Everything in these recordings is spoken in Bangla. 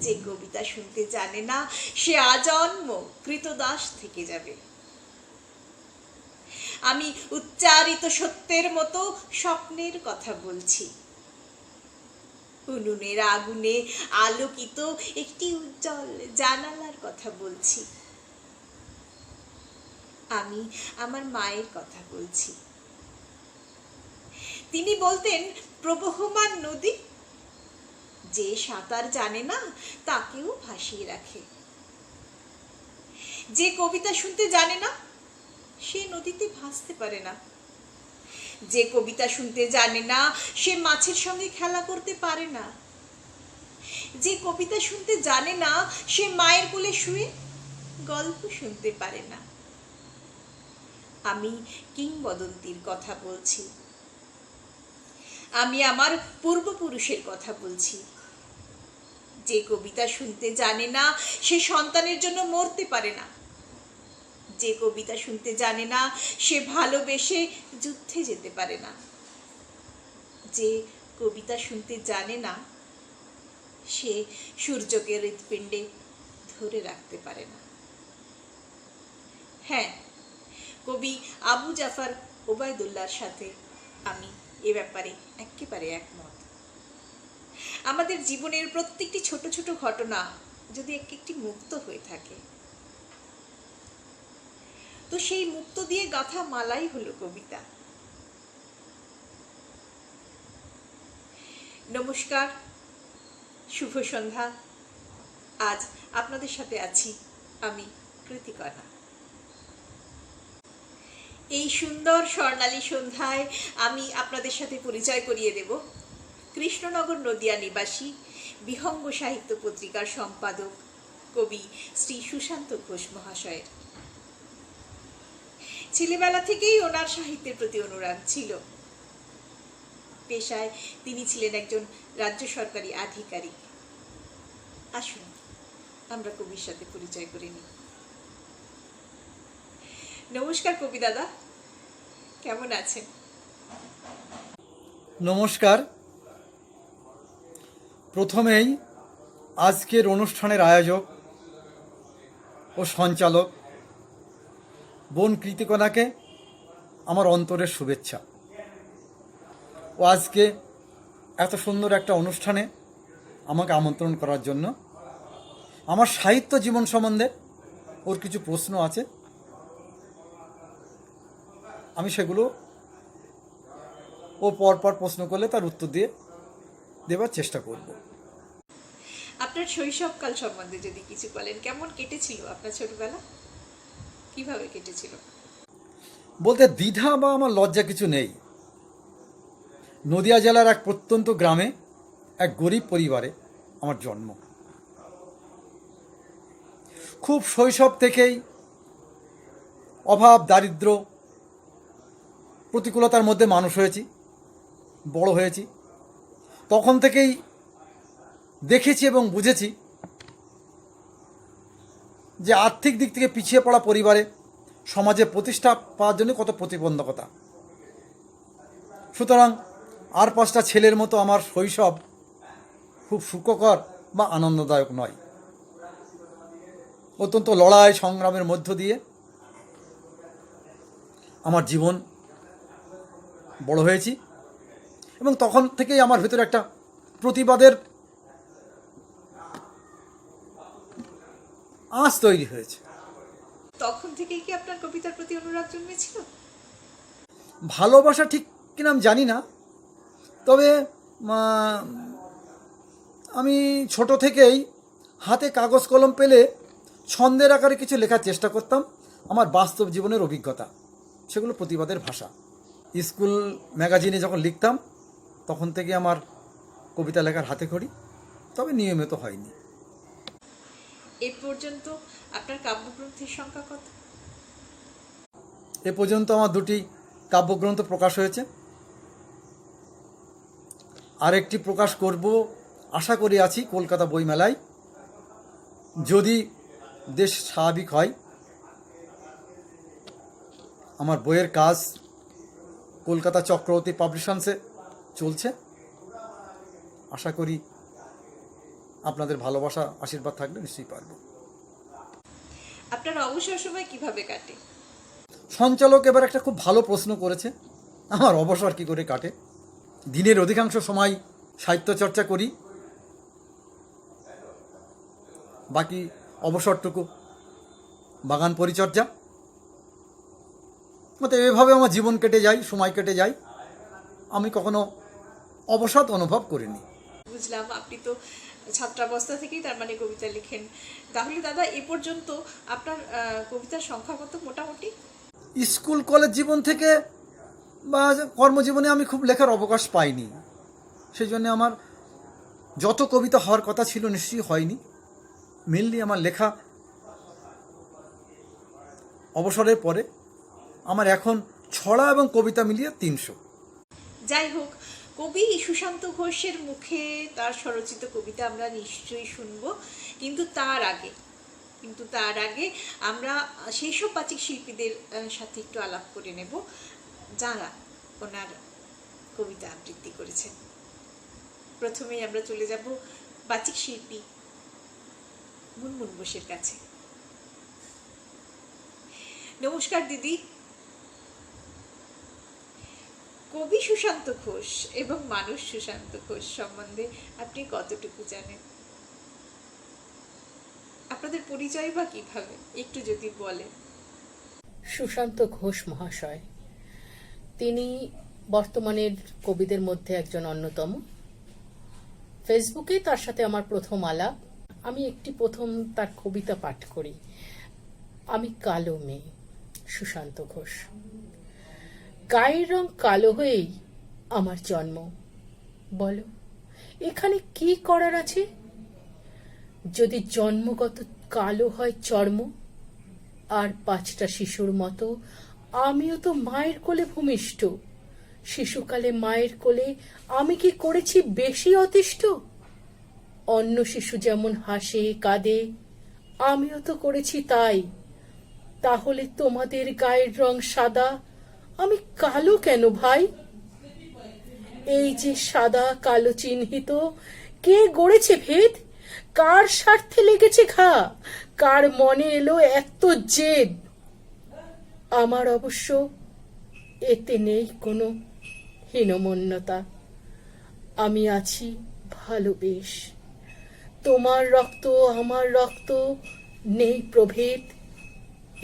যে কবিতা শুনতে জানে না সে আজন্ম কৃতদাস থেকে যাবে। আমি উচ্চারিত সত্যের মতো স্বপ্নের কথা বলছি, উনুনের আগুনে আলোকিত একটি উজ্জ্বল জানালার কথা বলছি। আমি আমার মায়ের কথা বলছি। তিনি বলতেন, প্রবহমান নদী যে সাঁতার জানে না তাকেও ভাসিয়ে রাখে। যে কবিতা শুনতে জানে না সে নদীতে ভাসতে পারে না। যে কবিতা শুনতে জানে না সে মাছের সঙ্গে খেলা করতে পারে না। যে কবিতা শুনতে জানে না সে মায়ের কোলে শুয়ে গল্প শুনতে পারে না। আমি কিংবদন্তির কথা বলছি। আমি আমার পূর্বপুরুষের কথা বলছি। যে কবিতা শুনতে জানে না সে সন্তানের জন্য মরতে পারে না। যে কবিতা শুনতে জানে না সে ভালোবেসে যুদ্ধে যেতে পারে না। যে কবিতা শুনতে জানে না সে সূর্যকে হৃৎপিণ্ডে ধরে রাখতে পারে না। হ্যাঁ, কবি আবু জাফর ওবায়দুল্লাহর সাথে আমি এ ব্যাপারে একেবারে একমত। আমাদের জীবনের প্রত্যেকটি ছোট ছোট ঘটনা যদি একটি মুক্ত হয়ে থাকে, তো সেই মুক্ত দিয়ে গাঁথা মালাই হলো কবিতা। নমস্কার, শুভ সন্ধ্যা। আজ আপনাদের সাথে আছি আমি কৃতিকণা। এই সুন্দর স্বর্ণালী সন্ধ্যায় আমি আপনাদের সাথে পরিচয় করিয়ে দেব কৃষ্ণনগর নদিয়া নিবাসী বিহঙ্গ সাহিত্য পত্রিকার সম্পাদক কবি শ্রী সুশান্ত ঘোষ মহাশয়ের। ছেলেবেলা থেকেই ওনার সাহিত্যের প্রতি অনুরাগ ছিল। পেশায় তিনি ছিলেন একজন রাজ্য সরকারি আধিকারিক। আসুন আমরা কবির সাথে পরিচয় করে নিই। নমস্কার কবি দাদা, কেমন আছেন? নমস্কার। প্রথমেই আজকের অনুষ্ঠানের আয়োজক ও সঞ্চালক বোন কৃতিকণাকে আমার অন্তরের শুভেচ্ছা। ও আজকে এত সুন্দর একটা অনুষ্ঠানে আমাকে আমন্ত্রণ করার জন্য। আমার সাহিত্য জীবন সম্বন্ধে ওর কিছু প্রশ্ন আছে, আমি সেগুলো ও পরপর প্রশ্ন করলে তার উত্তর দিয়ে দেবার চেষ্টা করব। আপনার শৈশবকাল সম্বন্ধে যদি কিছু বলেন, কেমন কেটেছিল আপনার ছোটবেলা, কিভাবে কেটেছিল? বলতে দ্বিধা বা আমার লজ্জা কিছু নেই। নদিয়া জেলার এক প্রত্যন্ত গ্রামে এক গরিব পরিবারে আমার জন্ম। খুব শৈশব থেকেই অভাব, দারিদ্র্য, প্রতিকূলতার মধ্যে মানুষ হয়েছি, বড় হয়েছি। তখন থেকেই দেখেছি এবং বুঝেছি যে আর্থিক দিক থেকে পিছিয়ে পড়া পরিবারে সমাজে প্রতিষ্ঠা পাওয়ার জন্য কত প্রতিবন্ধকতা। সুতরাং আর পাঁচটা ছেলের মতো আমার শৈশব খুব সুখকর বা আনন্দদায়ক নয়। অত্যন্ত লড়াই সংগ্রামের মধ্য দিয়ে আমার জীবন বড় হয়েছি এবং তখন থেকেই আমার ভেতরে একটা প্রতিবাদের আঁচ তৈরি হয়েছে। তখন থেকেই কি আপনার কবিতার প্রতি অনুরাগ জন্মেছিল? ভালোবাসা ঠিক কিনা আমি জানি না, তবে আমি ছোট থেকেই হাতে কাগজ কলম পেলে ছন্দের আকারে কিছু লেখার চেষ্টা করতাম। আমার বাস্তব জীবনের অভিজ্ঞতা, সেগুলো প্রতিবাদের ভাষা। স্কুল ম্যাগাজিনে যখন লিখতাম তখন থেকে আমার কবিতা লেখার হাতে খড়ি, তবে নিয়মিত হয়নি। এ পর্যন্ত আপনার কাব্যগ্রন্থের সংখ্যা কত? এ পর্যন্ত আমার 2টি কাব্যগ্রন্থ প্রকাশ হয়েছে। আরেকটি প্রকাশ করব আশা করি আছি কলকাতা বইমেলায়, যদি দেশ স্বাভাবিক হয়। আমার বইয়ের কাজ কলকাতা চক্রবর্তী পাবলিশার্সে চলছে। আশা করি আপনাদের ভালোবাসা আশীর্বাদ থাকলে নিশ্চয়ই পারবো। আপনার অবসর সময় কিভাবে কাটে? সঞ্চালক এবার একটা খুব ভালো প্রশ্ন করেছে। আমার অবসর কী করে কাটে? দিনের অধিকাংশ সময় সাহিত্য চর্চা করি, বাকি অবসরটুকু বাগান পরিচর্যা। মতো এভাবে আমার জীবন কেটে যায়, সময় কেটে যায়। আমি কখনো অবসাদ অনুভব করিনি। বুঝলাম, আপনি তো ছাত্রাবস্থা থেকেই তার মানে কবিতা লিখেন। তাহলে দাদা এ পর্যন্ত আপনার কবিতার সংখ্যা কত মোটামুটি? স্কুল কলেজ জীবন থেকে বা কর্মজীবনে আমি খুব লেখার অবকাশ পাইনি, সেই জন্য আমার যত কবিতা হওয়ার কথা ছিল নিশ্চয়ই হয়নি। মেনলি আমার লেখা অবসরের পরে আমার এখন ছড়া এবং কবিতা মিলিয়ে 300। যাই হোক, কবি সুশান্ত ঘোষের মুখে তার স্বরচিত কবিতা আমরা নিশ্চয়ই শুনব, কিন্তু তার আগে আমরা সেই সব বাচিক শিল্পীদের সাথে একটু আলাপ করে নেব যারা ওনার কবিতা আবৃত্তি করেছেন। প্রথমেই আমরা চলে যাব বাচিক শিল্পী মুনমুন বোসের কাছে। নমস্কার দিদি। কবি সুশান্ত ঘোষ এবং মানুষ সুশান্ত ঘোষ সম্বন্ধে আপনি কতটুকু জানেন? আপনাদের পরিচয় বা কিভাবে একটু যদি বলেন। সুশান্ত ঘোষ মহাশয়, তিনি বর্তমানের কবিদের মধ্যে একজন অন্যতম। ফেসবুকে তার সাথে আমার প্রথম আলাপ। আমি প্রথম তার কবিতা পাঠ করি, আমি কালো মেয়ে। সুশান্ত ঘোষ, গায়ের রং কালো হয়েই আমার জন্ম। বলো, এখানে কি করার আছে? যদি জন্মগত কালো হয় চর্ম, আর 5টা শিশুর মতো আমিও তো মায়ের কোলে ভূমিষ্ঠ। শিশুকালে মায়ের কোলে আমি কি করেছি বেশি অতিষ্ঠ? অন্য শিশু যেমন হাসে কাঁদে, আমিও তো করেছি তাই। তাহলে তোমাদের গায়ের রং সাদা, আমি কালো কেন ভাই? এই যে সাদা কালো চিহ্নিত, কে গড়েছে ভেদ? কার স্বার্থে লেগেছে ঘা? কার মনে এলো এত জেদ? আমার অবশ্য এতে নেই কোনো হীনমন্যতা। আমি আছি ভালো বেশ। তোমার রক্ত আমার রক্ত, নেই প্রভেদ,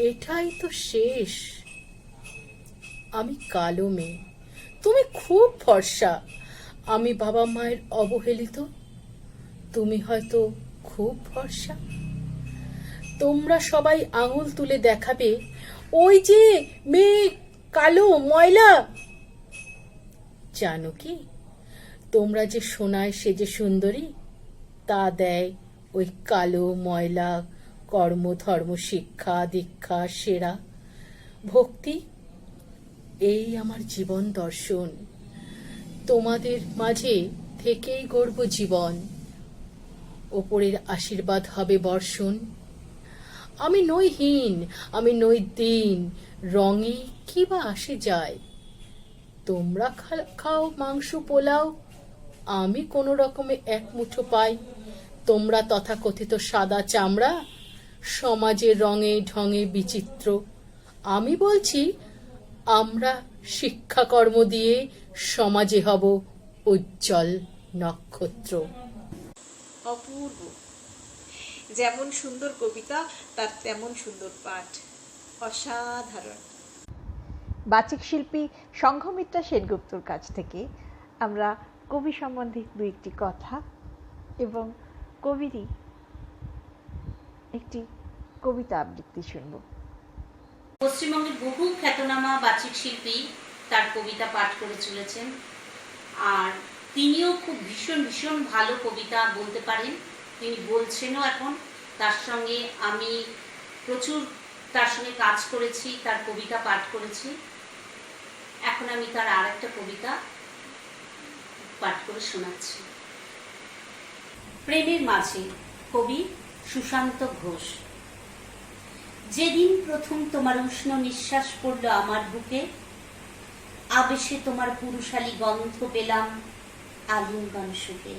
এটাই তো শেষ। আমি কালো মেয়ে, তুমি খুব ফর্সা। আমি বাবা মায়ের অবহেলিত, তুমি হয়তো খুব ফর্সা। তোমরা সবাই আঙুল তুলে দেখাবে, ওই যে মেয়ে কালো ময়লা। জানো কি, তোমরা যে শোনায় সে যে সুন্দরী, তা দেয় ওই কালো ময়লা কর্ম ধর্ম শিক্ষা দীক্ষা সেরা। ভক্তি এই আমার জীবন দর্শন। তোমাদের মাঝে থেকেই গড়ব জীবন, ওপরের আশীর্বাদ হবে বর্ষণ। আমি নই হীন, আমি নই দীন, রঙে কি বা আসে যায়। তোমরা খাও মাংস পোলাও, আমি কোনো রকমে এক মুঠো পাই। তোমরা তথাকথিত সাদা চামড়া, সমাজের রঙে ঢঙে বিচিত্র। আমি বলছি, আমরা শিক্ষাকর্ম দিয়ে সমাজে হব উজ্জ্বল নক্ষত্র। অপূর্ব, যেমন সুন্দর কবিতা তার তেমন সুন্দর পাঠ, অসাধারণ। বাচিক শিল্পী সংঘমিত্রা সেনগুপ্তর কাছ থেকে আমরা কবি সম্বন্ধে 2-1টি কথা এবং কবিরই একটি কবিতা আবৃত্তি শুনব। পশ্চিমবঙ্গের বহু খ্যাতনামা বাচিক শিল্পী তার কবিতা পাঠ করে চলেছেন, আর তিনিও খুব ভীষণ ভালো কবিতা বলতে পারেন। তিনি বলছেনও এখন। তার সঙ্গে আমি প্রচুর তার সঙ্গে কাজ করেছি, তার কবিতা পাঠ করেছি। এখন আমি তার আর একটা কবিতা পাঠ করে শোনাচ্ছি। প্রেমের মাঝে, কবি সুশান্ত ঘোষ। যেদিন প্রথম তোমার উষ্ণ নিঃশ্বাস পড়ল আমার বুকে, আবেশে তোমার পুরুষালী গন্ধ পেলাম আলিঙ্গন সুখে।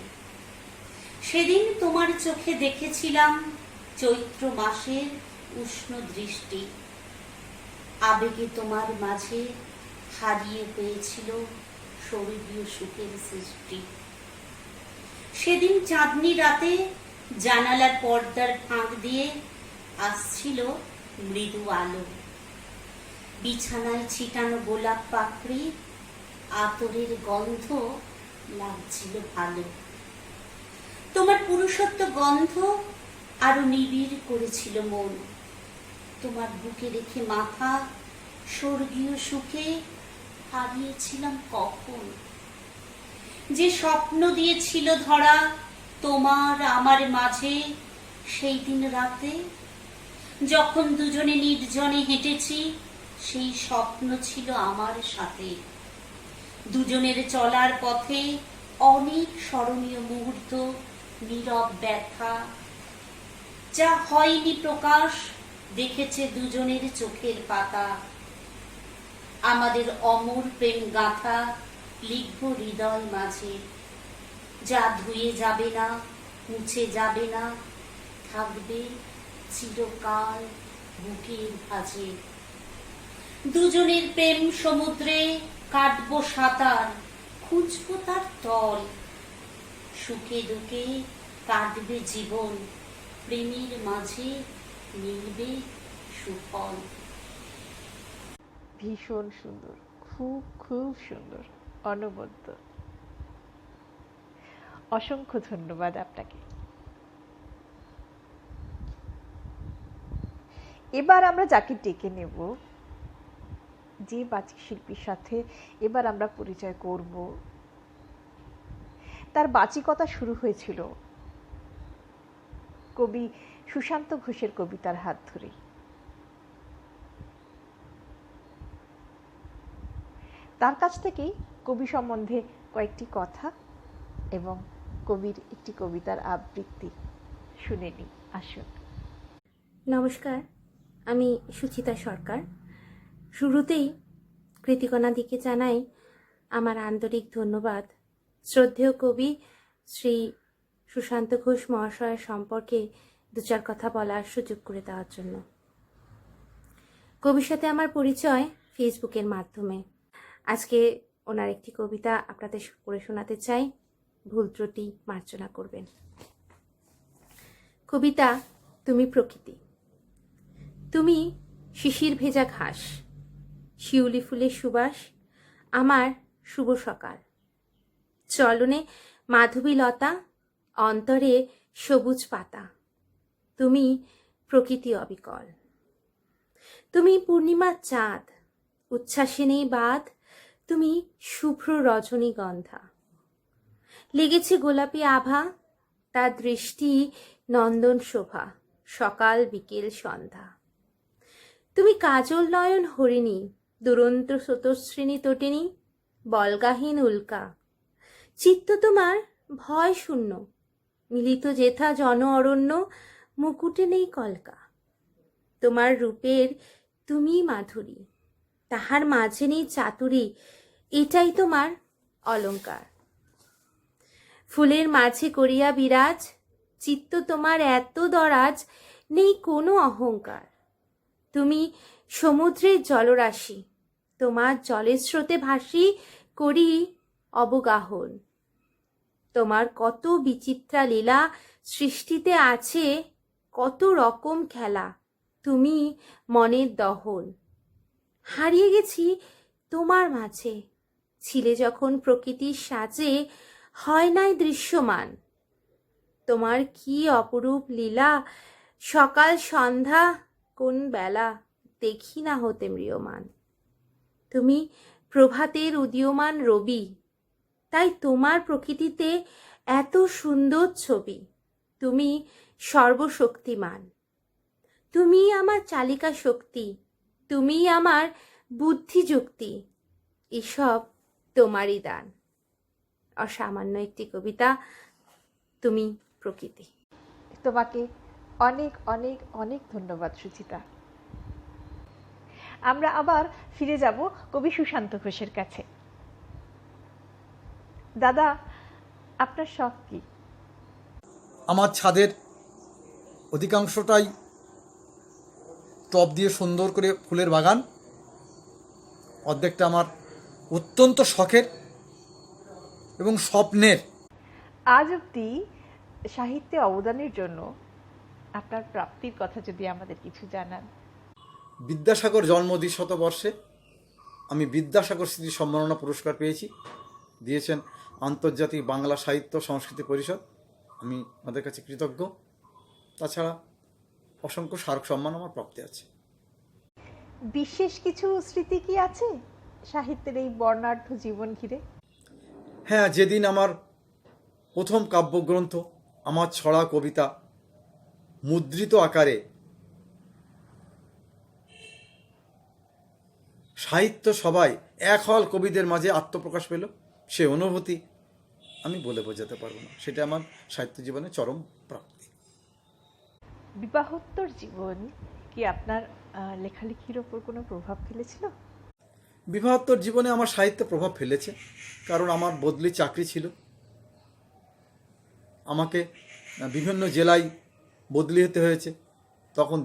সেদিন তোমার চোখে দেখেছিলাম চৈত্র মাসের উষ্ণ দৃষ্টি, আবেগে তোমার মাঝে হারিয়ে পেয়েছিল স্বর্গীয় সুখের সৃষ্টি। সেদিন চাঁদনি রাতে জানালার পর্দার ফাঁক দিয়ে আসছিল মৃদু আলো, বিছানায় ছিটানো গোলাপ পাপড়ি আতরের গন্ধ লাগছিল ভালো। তোমার পুরুষত্ব গন্ধ আরো নিবিড় করেছিল মন, তোমার বুকে রেখে মাথা স্বর্গীয় সুখে হারিয়েছিলাম কখন। যে স্বপ্ন দিয়েছিল ধরা তোমার আমার মাঝে সেই দিন রাতে, যখন দুজনে নির্জনে হেঁটেছি, সেই স্বপ্ন ছিল আমার সাথে। দুজনের চলার পথে অনেক স্মরণীয় মুহূর্ত, নীরব ব্যথা, যা হয়নি প্রকাশ, দেখেছে দুজনের চোখের পাতা। আমাদের অমর প্রেম গাথা লিখব হৃদয় মাঝে, যা ধুয়ে যাবে না, মুছে যাবে না, থাকবে চিরকাল বুকের ভাঁজে। দুজনের প্রেম সমুদ্রে কাটবো সাঁতার, খুঁজবো তার তল, সুখে দুঃখে কাটবে জীবন, প্রেমের মাঝে মিলবে সুফল। ভীষণ সুন্দর, খুব খুব সুন্দর, অনবদ্য। অসংখ্য ধন্যবাদ আপনাকে। এবার আমরা যাকে ডেকে নেব, যে বাচিক শিল্পীর সাথে এবার আমরা পরিচয় করব, তার বাচিকতা শুরু হয়েছিল কবি সুশান্ত ঘোষের কবিতার হাত ধরে। তার কাছ থেকেই কবি সম্বন্ধে কয়েকটি কথা এবং কবির একটি কবিতার আবৃত্তি শুনে নিই। আসুন। নমস্কার, আমি সুচিতা সরকার। শুরুতেই কৃতিকণাদিকে জানাই আমার আন্তরিক ধন্যবাদ শ্রদ্ধেয় কবি শ্রী সুশান্ত ঘোষ মহাশয়ের সম্পর্কে দু চার কথা বলার সুযোগ করে দেওয়ার জন্য। কবির সাথে আমার পরিচয় ফেসবুকের মাধ্যমে। আজকে ওনার একটি কবিতা আপনাদের পড়ে শোনাতে চাই, ভুল ত্রুটি মার্জনা করবেন। কবিতা তুমি প্রকৃতি। তুমি শিশির ভেজা ঘাস, শিউলি ফুলের সুবাস, আমার শুভ সকাল। চলনে মাধবী লতা, অন্তরে সবুজ পাতা। তুমি প্রকৃতি অবিকল। তুমি পূর্ণিমার চাঁদ, উচ্ছ্বাসে নেই বাদ। তুমি শুভ্র রজনীগন্ধা। লেগেছে গোলাপি আভা, তার দৃষ্টি নন্দন শোভা, সকাল বিকেল সন্ধ্যা। তুমি কাজল নয়ন হরিণী, দুরন্ত স্রোতশ্রেণী তটিনী, বলগাহীন উল্কা। চিত্ত তোমার ভয় শূন্য, মিলিত যেথা জন অরণ্য, মুকুটে নেই কলকা। তোমার রূপের তুমি মাধুরী, তাহার মাঝে নেই চাতুরী, এটাই তোমার অলংকার। ফুলের মাঝে করিয়া বিরাজ, চিত্ত তোমার এত দরাজ, নেই কোনো অহংকার। তুমি সমুদ্রের জলরাশি, তোমার জলের স্রোতে ভাসি, করি অবগাহন। তোমার কত বিচিত্রা লীলা, সৃষ্টিতে আছে কত রকম খেলা। তুমি মনের দহন। হারিয়ে গেছি তোমার মাঝে, ছিলে যখন প্রকৃতির সাজে, হয় নাই দৃশ্যমান। তোমার কি অপরূপ লীলা, সকাল সন্ধ্যা কোন বেলা, দেখি না হতে ম্রিয়মান। তুমি প্রভাতের উদীয়মান রবি, তাই তোমার প্রকৃতিতে এত সুন্দর ছবি। তুমি সর্বশক্তিমান। তুমি আমার চালিকা শক্তি, তুমি আমার বুদ্ধি যুক্তি, এসব তোমারই দান। অসামান্য একটি কবিতা, তুমি প্রকৃতি। তোমাকে অনেক অনেক অনেক ধন্যবাদ সুচিতা। আমরা আবার ফিরে যাব কবি সুশান্ত ঘোষের কাছে। দাদা, আপনার শখ কি? আমার ছাদের অধিকাংশটাই টব দিয়ে সুন্দর করে ফুলের বাগান, অর্ধেকটা আমার অত্যন্ত শখের এবং স্বপ্নের। আজ অবধি সাহিত্যে অবদানের জন্য আপনার প্রাপ্তির কথা যদি আমাদের কিছু জানান। বিদ্যাসাগর জন্ম 200 আমি বিদ্যাসাগর স্মৃতি সম্মাননা পুরস্কার পেয়েছি, দিয়েছেন আন্তর্জাতিক বাংলা সাহিত্য সংস্কৃতি পরিষদ। আমি আমাদের কাছে কৃতজ্ঞ। তাছাড়া অসংখ্য স্মারক সম্মান আমার প্রাপ্তি আছে। বিশেষ কিছু স্মৃতি কি আছে সাহিত্যের এই বর্ণাঢ্য জীবন ঘিরে? হ্যাঁ, যেদিন আমার প্রথম কাব্যগ্রন্থ আমার ছড়া কবিতা মুদ্রিত আকারে সাহিত্য সবাই এক হল কবিদের মাঝে আত্মপ্রকাশ পেল, সে অনুভূতি আমি বলে বোঝাতে পারবো না। সেটা আমার সাহিত্য জীবনে চরম প্রাপ্তি। বিবাহোত্তর জীবন কি আপনার লেখালেখির ওপর কোনো প্রভাব ফেলেছিল? বিবাহোত্তর জীবনে আমার সাহিত্য প্রভাব ফেলেছে, কারণ আমার বদলি চাকরি ছিল। আমাকে বিভিন্ন জেলায় বদলি হতে হয়েছে। তখন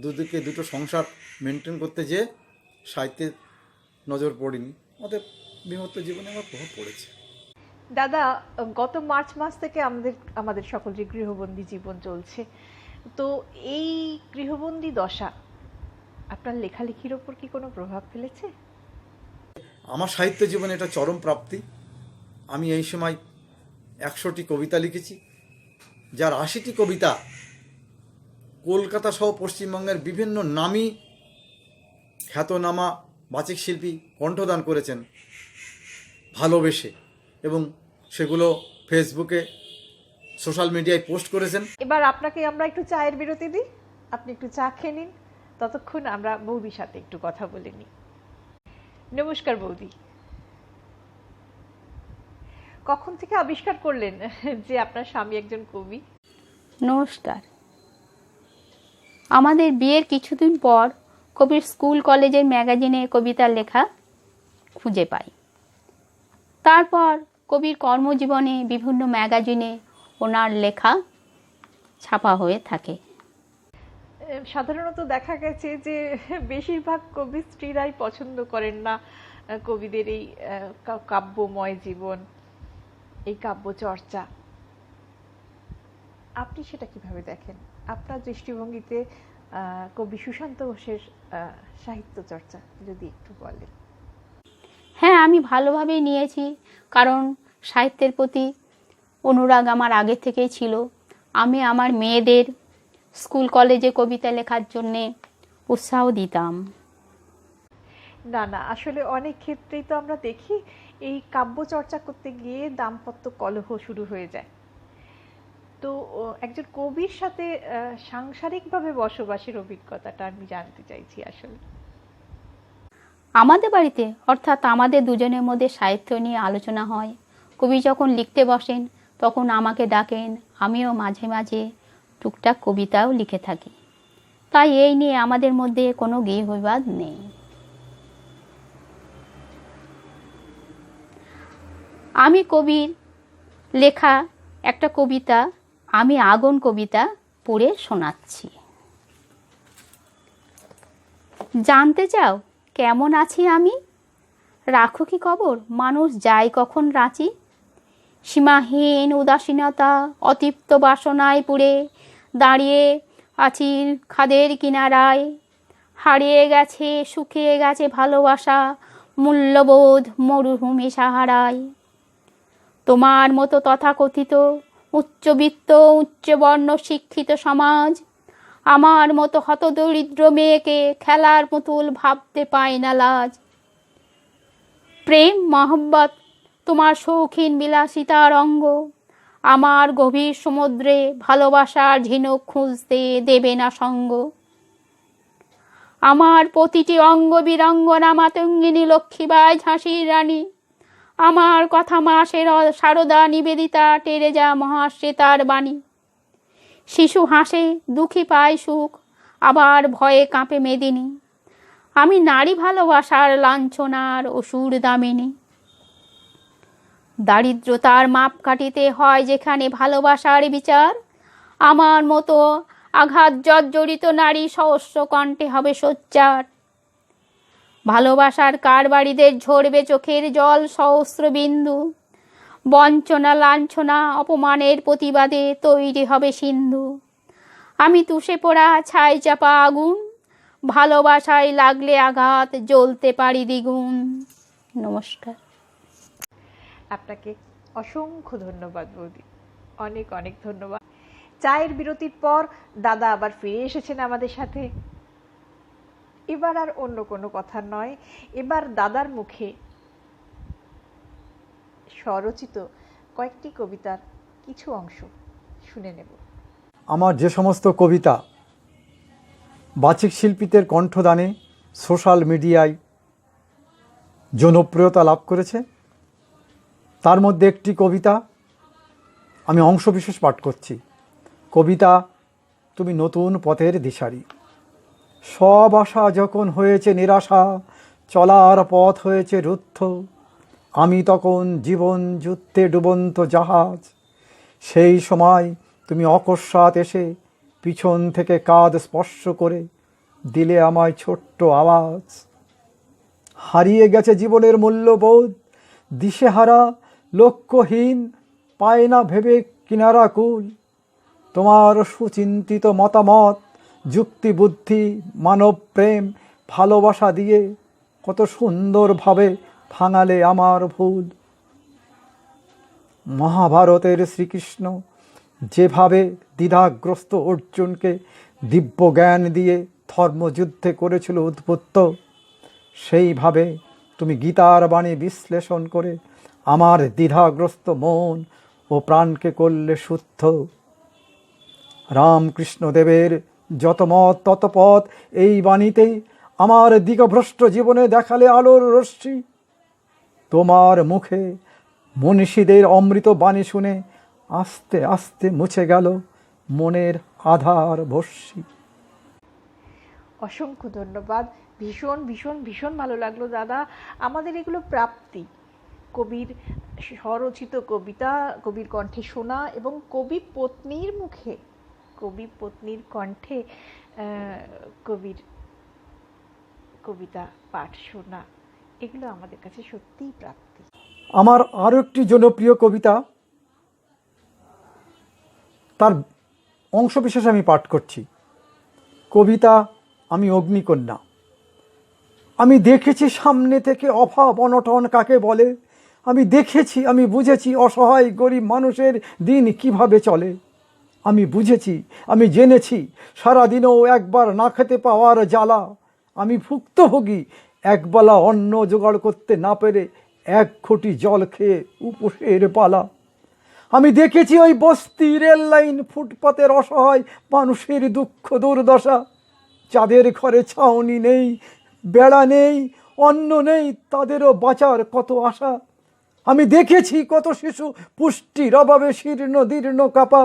দুদিকে দুটো সংসার মেনটেন করতে যেয়ে সাহিত্যের নজর পড়েনি। অতএব বিবাহোত্তর জীবনে আমার প্রভাব পড়েছে। দাদা, গত মার্চ মাস থেকে আমাদের সকল যে গৃহবন্দী জীবন চলছে, তো এই গৃহবন্দী দশা আপনার লেখালেখির ওপর কি কোনো প্রভাব ফেলেছে? আমার সাহিত্য জীবনে এটা চরম প্রাপ্তি। আমি এই সময় 100টি কবিতা লিখেছি, যার 80টি কবিতা কলকাতা সহ পশ্চিমবঙ্গের বিভিন্ন নামী খ্যাতনামা বাচিক শিল্পী কণ্ঠদান করেছেন ভালোবেসে, এবং সেগুলো ফেসবুকে সোশ্যাল মিডিয়ায় পোস্ট করেছেন। এবার আপনাকে আমরা একটু চায়ের বিরতি দিই, আপনি একটু চা খেয়ে নিন, ততক্ষণ আমরা বৌদির সাথে একটু কথা বলে নিই। নমস্কার বৌদি, কখন থেকে আবিষ্কার করলেন যে আপনার স্বামী একজন কবি? নমস্কার। আমাদের বিয়ের কিছুদিন পর কবির স্কুল কলেজের ম্যাগাজিনে কবিতার লেখা খুঁজে পাই। তারপর কবির কর্মজীবনে বিভিন্ন ম্যাগাজিনে ওনার লেখা ছাপা হয়ে থাকে। সাধারণত দেখা গেছে যে বেশিরভাগ কবি স্ত্রীরাই পছন্দ করেন না কবিদের এই কাব্যময় জীবন, এই কাব্য চর্চা। আপনি সেটা কিভাবে দেখেন? আপনার দৃষ্টিভঙ্গিতে কবি সুশান্ত ঘোষের সাহিত্য চর্চা যদি একটু বলেন। হ্যাঁ, আমি ভালোভাবেই নিয়েছি, কারণ সাহিত্যের প্রতি অনুরাগ আমার আগে থেকেই ছিল। আমি আমার মেয়েদের স্কুল কলেজে কবিতা লেখার জন্যে উৎসাহ দিতাম। না না, আসলে অনেক ক্ষেত্রেই তো আমরা দেখি এই কাব্য চর্চা করতে গিয়ে দাম্পত্য কলহ শুরু হয়ে যায়। তো একজন কবির সাথে সাংসারিকভাবে বসবাসের অভিজ্ঞতাটা আমি জানতে চাইছি আসলে। আমাদের বাড়িতে, অর্থাৎ আমাদের দুজনের মধ্যে সাহিত্য নিয়ে আলোচনা হয়। কবি যখন লিখতে বসেন তখন আমাকে ডাকেন, আমিও মাঝে মাঝে টুকটাক কবিতাও লিখে থাকি। তাই এই নিয়ে আমাদের মধ্যে কোনো গৃহবিবাদ নেই। আমি কবির লেখা একটা কবিতা, আমি আগুন কবিতা পড়ে শোনাচ্ছি। জানতে চাও কেমন আছি আমি? রাখো কি খবর, মানুষ যায় কখন রাঁচি? সীমাহীন উদাসীনতা অতৃপ্ত বাসনায় পুড়ে দাঁড়িয়ে আছি খাদের কিনারায়। হারিয়ে গেছে, শুকিয়ে গেছে ভালোবাসা, মূল্যবোধ মরুভূমি সাহারায়। তোমার মতো তথাকথিত উচ্চবিত্ত উচ্চবর্ণ শিক্ষিত সমাজ আমার মতো হতদরিদ্র মেয়েকে খেলার পুতুল ভাবতে পায় না লাজ। প্রেম মহব্বত তোমার শৌখিন বিলাসিতার অঙ্গ, আমার গভীর সমুদ্রে ভালোবাসার ঝিনুক খুঁজতে দেবে না সঙ্গ। আমার প্রতিটি অঙ্গ বীরাঙ্গনা মাতঙ্গিনী লক্ষ্মীবাই ঝাঁসির রানী, আমার কথা মাসের সারদা নিবেদিতা টেরেজা মহাশ্বেতার বাণী। শিশু হাসে দুঃখী পায় সুখ, আবার ভয়ে কাঁপে মেদিনী। আমি নারী ভালোবাসার লাঞ্ছনার অসুর দামিনী। দারিদ্রতার মাপ কাটিতে হয় যেখানে ভালোবাসার বিচার, আমার মতো আঘাত জর্জরিত নারী সহস্র কণ্ঠে হবে সোচ্চার। ভালোবাসার কারবারিদের ঝরবে চোখের জল সহস্র বিন্দু। বঞ্চনা, লাঞ্ছনা, অপমানের প্রতিবাদে তৈরি হবে সিন্ধু। আমি তুষে পড়া ছাই চাপা আগুন, ভালোবাসায় লাগলে আঘাত জ্বলতে পারি দ্বিগুণ। নমস্কার। আপনাকে অসংখ্য ধন্যবাদ বৌদি, অনেক অনেক ধন্যবাদ। চায়ের বিরতির পর দাদা আবার ফিরে এসেছেন আমাদের সাথে। এবার আর অন্য কোনো কথা নয়, এবার দাদার মুখে স্বরচিত কয়েকটি কবিতার কিছু অংশ শুনে নেব। আমার যে সমস্ত কবিতা বাচিক শিল্পীদের কণ্ঠদানে সোশ্যাল মিডিয়ায় জনপ্রিয়তা লাভ করেছে, তার মধ্যে একটি কবিতা আমি অংশবিশেষ পাঠ করছি। কবিতা তুমি নতুন পথের দিশারি। সব আশা যখন হয়েছে নিরাশা, চলার পথ হয়েছে রুদ্ধ, আমি তখন জীবন যুদ্ধে ডুবন্ত জাহাজ। সেই সময় তুমি অকস্মাৎ এসে পিছন থেকে কাঁধ স্পর্শ করে দিলে আমায় ছোট্ট আওয়াজ। হারিয়ে গেছে জীবনের মূল্যবোধ, দিশেহারা লক্ষ্যহীন, পায় না ভেবে কিনারা কুল। তোমার সুচিন্তিত মতামত, যুক্তি বুদ্ধি, মানব প্রেম, ভালোবাসা দিয়ে কত সুন্দরভাবে ভাঙালে আমার ভুল। মহাভারতের শ্রীকৃষ্ণ যেভাবে দ্বিধাগ্রস্ত অর্জুনকে দিব্য জ্ঞান দিয়ে ধর্মযুদ্ধে করেছিল উদ্বুদ্ধ, সেইভাবে তুমি গীতার বাণী বিশ্লেষণ করে আমার দ্বিধাগ্রস্ত মন ও প্রাণকে করলে শুদ্ধ। রামকৃষ্ণদেবের যত মত তত পথ এই বাণীতে আমার দিগভ্রষ্ট জীবনে দেখালে আলোর রশ্মি। তোমার মুখে মনীষীদের অমৃত বাণী শুনে আস্তে আস্তে মুছে গেল মনের আধার ভস্মী। অসংখ্য ধন্যবাদ। ভীষণ ভীষণ ভীষণ ভালো লাগলো দাদা। আমাদের এগুলো প্রাপ্তি, কবির স্বরচিত কবিতা কবির কণ্ঠে শোনা এবং কবি পত্নীর মুখে, কবি পত্নীর কণ্ঠে কবির কবিতা পাঠ শোনা, এগুলো আমাদের কাছে সত্যিই প্রাপ্তি। আমার আরও একটি জনপ্রিয় কবিতা, তার অংশবিশেষ আমি পাঠ করছি। কবিতা আমি অগ্নিকন্যা। আমি দেখেছি সামনে থেকে অভাব অনটন কাকে বলে। আমি দেখেছি, আমি বুঝেছি অসহায় গরিব মানুষের দিন কিভাবে চলে। আমি বুঝেছি, আমি জেনেছি সারাদিনও একবার না খেতে পাওয়ার জ্বালা। আমি ভুক্তভোগী, একবেলা অন্ন জোগাড় করতে না পেরে এক ঘটি জল খেয়ে উপোসের পালা। আমি দেখেছি ওই বস্তি, রেল লাইন, ফুটপাতের অসহায় মানুষের দুঃখ দুর্দশা, যাদের ঘরে ছাউনি নেই, বেড়া নেই, অন্ন নেই, তাদেরও বাঁচার কত আশা। আমি দেখেছি কত শিশু পুষ্টির অভাবে শীর্ণ দীর্ণ কাপা।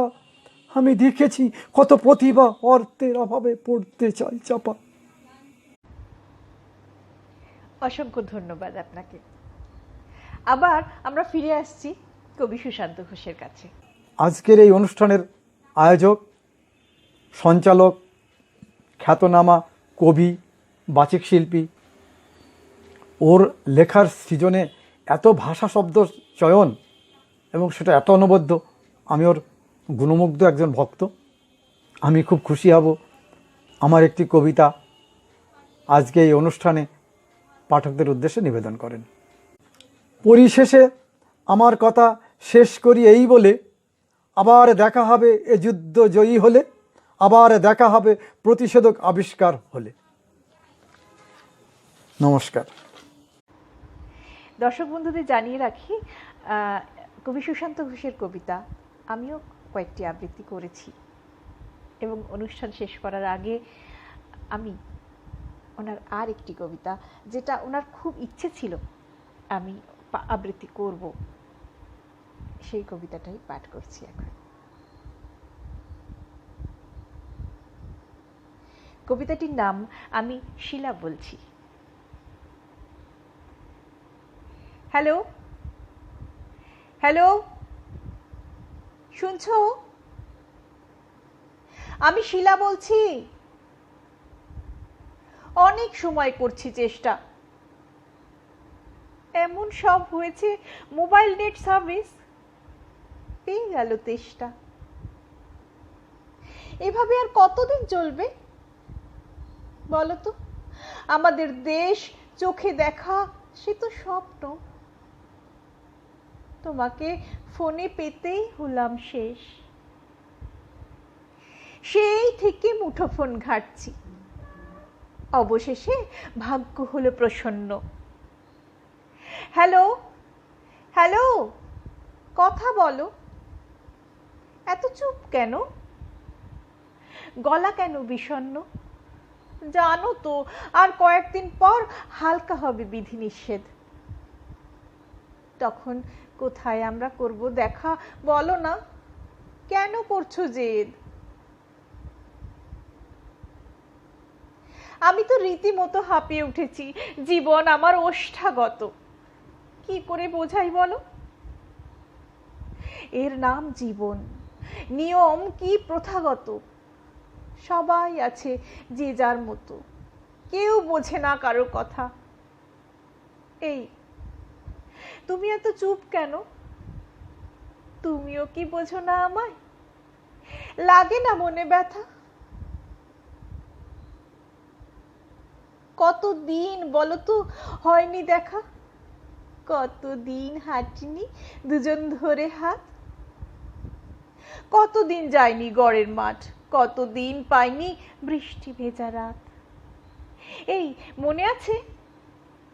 আমি দেখেছি কত প্রতিভা অর্থের অভাবে পড়তে চাই চাপা। অসংখ্য ধন্যবাদ আপনাকে। আবার আমরা ফিরে আসছি কবি সুশান্ত ঘোষের কাছে। আজকের এই অনুষ্ঠানের আয়োজক, সঞ্চালক, খ্যাতনামা কবি, বাচিক শিল্পী, ওর লেখার সৃজনে এত ভাষা শব্দ চয়ন এবং সেটা এত অনবদ্য, আমি ওর গুণমুগ্ধ একজন ভক্ত। আমি খুব খুশি হব আমার একটি কবিতা আজকে এই অনুষ্ঠানে পাঠকদের উদ্দেশ্যে নিবেদন করেন। পরিশেষে আমার কথা শেষ করি এই বলে, আবার দেখা হবে এ যুদ্ধ জয়ী হলে, আবার দেখা হবে প্রতিষেধক আবিষ্কার হলে। নমস্কার। দর্শক বন্ধুদের জানিয়ে রাখি, কবি সুশান্ত ঘোষের কবিতা আমিও কয়েকটি আবৃত্তি করেছি এবং অনুষ্ঠান শেষ করার আগে আমি ওনার আর একটি কবিতা, যেটা ওনার খুব ইচ্ছে ছিল আমি আবৃত্তি করব, সেই কবিতাটাই পাঠ করছি এখন। কবিতাটির নাম আমি শিলা বলছি। হ্যালো হ্যালো, শুনছো? আমি শিলা বলছি। অনেক সময় করছি চেষ্টা, এমন সব হয়েছে মোবাইল নেট সার্ভিস পেয়ে গেল তেষ্টা। এভাবে আর কতদিন চলবে বলো তো? আমাদের দেশ চোখে দেখা সে তো স্বপ্ন, তোমাকে ফোনে পেতেই হলাম শেষ। সেই থেকে মুঠোফোন ঘাটছি, অবশেষে ভাগ্য হলো প্রসন্ন। হ্যালো হ্যালো, কথা বলো, এত চুপ কেন? গলা কেন বিষণ্ণ? জানো তো আর কয়েকদিন পর হালকা হবে বিধিনিষেধ। তখন কোথায় আমরা করব দেখা বলো না, কেন করছো জেদ? আমি তো রীতিমতো হাঁপিয়ে উঠেছি, জীবন আমার ওষ্ঠাগত। কি করে বোঝাই বলো? এর নাম জীবন, নিয়ম কি প্রথাগত। সবাই আছে যে যার মতো, কেউ বোঝে না কারো কথা। এই তুমি এত চুপ কেন? তুমিও কি বোঝো না আমায়? লাগে না মনে ব্যথা? কতদিন বলো তো হয়নি দেখা, কতদিন হাঁটিনি দুজন ধরে হাত, কতদিন যায়নি গড়ের মাঠ, কতদিন পাইনি বৃষ্টি ভেজা রাত। এই মনে আছে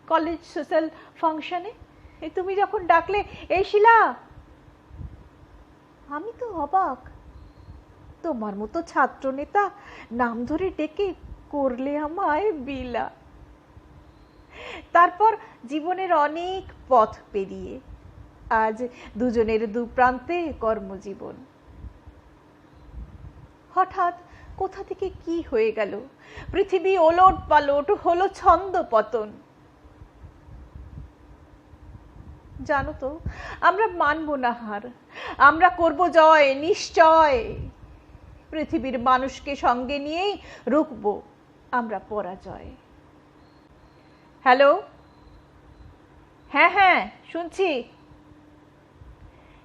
কলেজ সোশ্যাল ফাংশনে তুমি যখন ডাকলে, এই শিলা, আমি তো অবাক, তোমার মতো ছাত্র নেতা নাম ধরে ডেকে করলে আমায় বিলা। তারপর জীবনের অনেক পথ পেরিয়ে আজ দুজনের দু প্রান্তে কর্মজীবন। হঠাৎ কোথা থেকে কি হয়ে গেল, পৃথিবী ওলট পালট হলো ছন্দ পতন। জানো তো আমরা মানব না হার, আমরা করব জয় নিশ্চয়। পৃথিবীর মানুষকে সঙ্গে নিয়েই রুখবো আমরা পরাজয়। হ্যালো, হ্যাঁ হ্যাঁ শুনছি।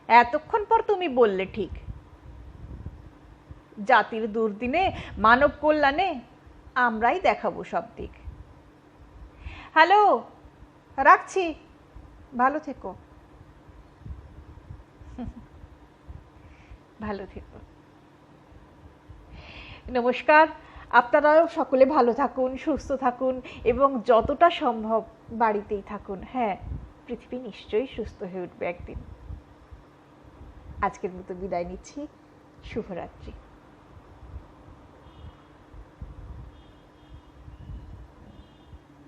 এতক্ষণ পর তুমি বললে ঠিক। জাতির দুর্দিনে মানব কল্যাণে আমরাই দেখাবো সব দিক। হ্যালো, রাখছি, ভালো থেকো। ভালো থেকো। নমস্কার, আপনারাও সকলে ভালো থাকুন, সুস্থ থাকুন এবং যতটা সম্ভব বাড়িতেই থাকুন। হ্যাঁ, পৃথিবী নিশ্চয়ই সুস্থ হয়ে উঠবে একদিন। আজকের মতো বিদায় নিচ্ছি, শুভরাত্রি।